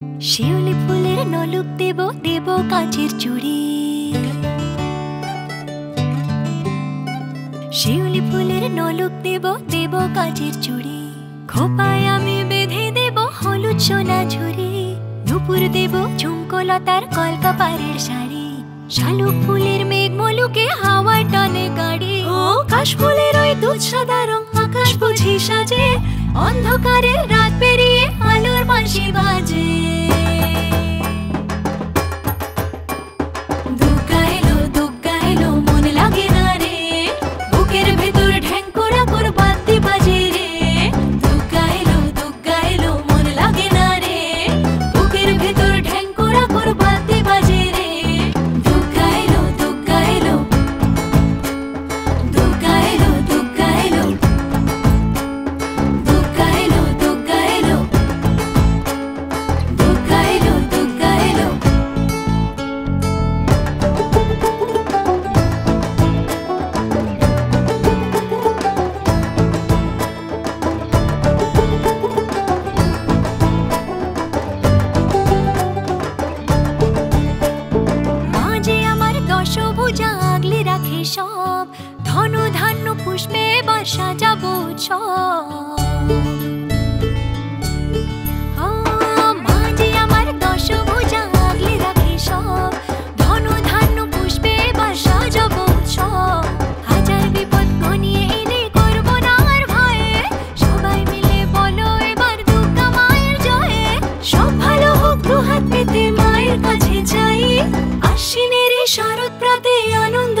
শিউলি ফুলের নলুক দেব দেব কাচের চুড়ি, শিউলি ফুলের নলুক দেব দেব কাচের চুড়ি, খোপায় আমি বেঁধে দেব হলুদ সোনা ঝুরি, নুপুর দেব ঝুমকোলতার কলকাপাড়ের শাড়ি, শালুক ফুলের মেঘ মলুকে হাওয়ায় টানে গাড়ি, ও কাশ ফুলের ওই দুধ সাদা রং আকাশ বুঝি সাজে, অন্ধকারের রাত পেরিয়ে আলোর বাঁশি বাজে। দুগ্গা এলো মন লাগে না রে, বুকের ভেতর ঢ্যাঙ্করা করে বাদ্যি বাজে রে। দুগ্গা এলো মন লাগে না রে, বুকের ভেতর ঢ্যাঙ্করা করে বাদ্যি বাজে রে। দুগ্গা এলো দুগ্গা এলো দুগ্গা এলো দুগ্গা এলো দুগ্গা এলো দুগ্গা এলো দুগ্গা এলো দুগ্গা এলো। মাঝে আমার দশভুজা আগলে রাখে সব, ধন ধান্য পুষ্পে এবার সাজাবো উৎসব। মাঝে আমার দশভুজা আগলে রাখে সব, ধন ধান্য পুষ্পে এবার সাজাবো উৎসব। হাজার বিপদ ঘনিয়ে এলে করবো না আর ভয়ে, সবাই মিলে বলো এবার দুর্গা মায়ের জয়ে। সব ভালো হোক দুহাত পেতে মায়ের কাছে যাই, আশ্বিনের এই শরৎ প্রাতে আনন্দ